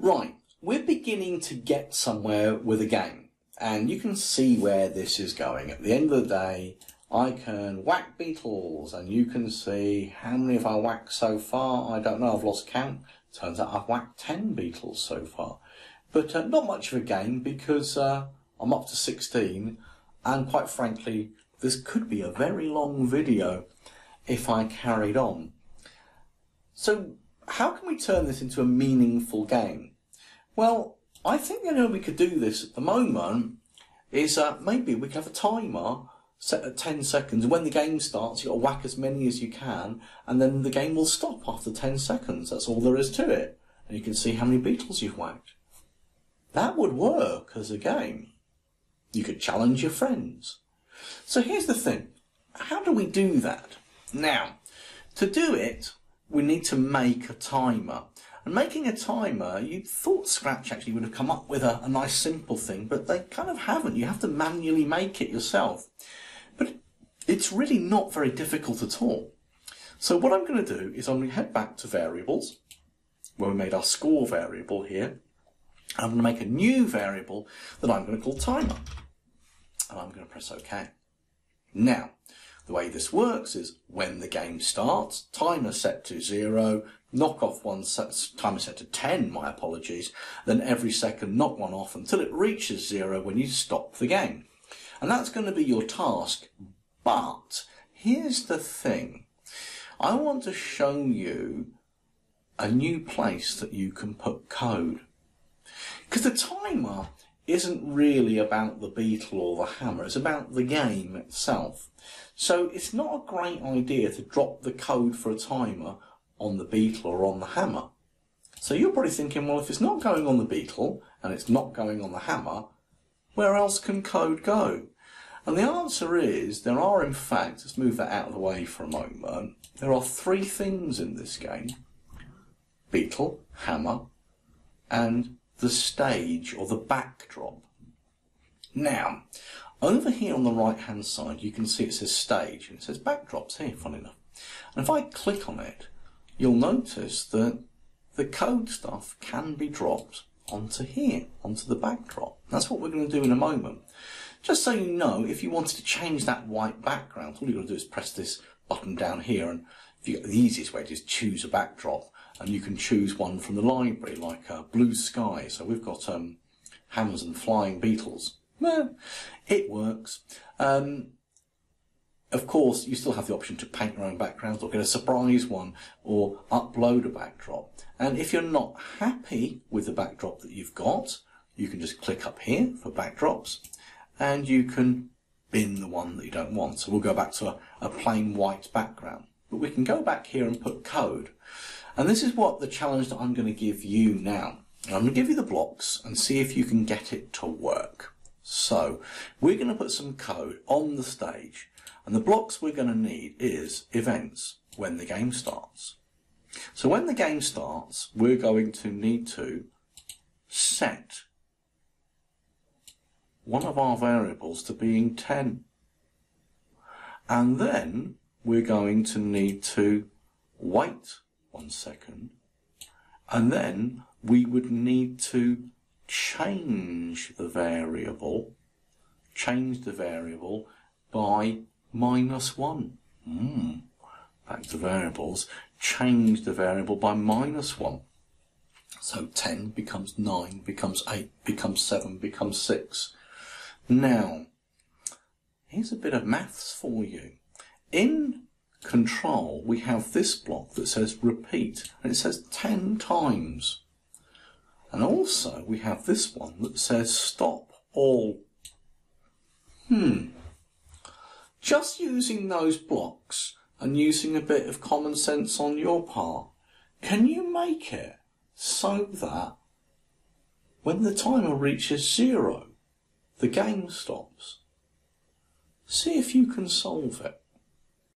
Right, we're beginning to get somewhere with a game, and you can see where this is going. At the end of the day, I can whack beetles, and you can see how many have I whacked so far. I don't know, I've lost count. Turns out I've whacked 10 beetles so far. But not much of a game because I'm up to 16, and quite frankly, this could be a very long video if I carried on. So how can we turn this into a meaningful game? Well, I think the only way we could do this at the moment is maybe we could have a timer set at 10 seconds. When the game starts, you've got to whack as many as you can, and then the game will stop after 10 seconds. That's all there is to it. And you can see how many beetles you've whacked. That would work as a game. You could challenge your friends. So here's the thing. How do we do that? Now, to do it, we need to make a timer. And making a timer, you'd thought Scratch actually would have come up with a nice simple thing, but they kind of haven't. You have to manually make it yourself. But it's really not very difficult at all. So what I'm going to do is I'm going to head back to variables, where we made our score variable here. I'm going to make a new variable that I'm going to call timer. And I'm going to press OK. Now, the way this works is when the game starts, timer set to 0, knock off one, timer set to 10, my apologies, then every second knock one off until it reaches 0 when you stop the game. And that's going to be your task. But here's the thing. I want to show you a new place that you can put code. Because the timer isn't really about the beetle or the hammer, it's about the game itself. So it's not a great idea to drop the code for a timer on the beetle or on the hammer. So you're probably thinking, well, if it's not going on the beetle and it's not going on the hammer, where else can code go? And the answer is, there are in fact, let's move that out of the way for a moment, there are 3 things in this game: beetle, hammer, and the stage or the backdrop. Now, over here on the right hand side you can see it says stage and it says backdrops here, funny enough. And if I click on it, you'll notice that the code stuff can be dropped onto here, onto the backdrop. That's what we're going to do in a moment. Just so you know, if you wanted to change that white background, all you've got to do is press this button down here, and the easiest way to is choose a backdrop. And you can choose one from the library, like blue sky. So we've got hammers and flying beetles. Well, it works. Of course, you still have the option to paint your own backgrounds or get a surprise one or upload a backdrop. And if you're not happy with the backdrop that you've got, you can just click up here for backdrops and you can bin the one that you don't want. So we'll go back to a plain white background. But we can go back here and put code. And this is what the challenge that I'm going to give you now. I'm going to give you the blocks and see if you can get it to work. So we're going to put some code on the stage, and the blocks we're going to need is events, when the game starts. So when the game starts, we're going to need to set one of our variables to being 10. And then we're going to need to wait 1 second, and then we would need to change the variable by -1. Back to variables, change the variable by -1. So 10 becomes 9, becomes 8, becomes 7, becomes 6. Now, here's a bit of maths for you. In control, we have this block that says repeat, and it says 10 times. And also we have this one that says stop all. Just using those blocks and using a bit of common sense on your part, can you make it so that when the timer reaches 0, the game stops? See if you can solve it.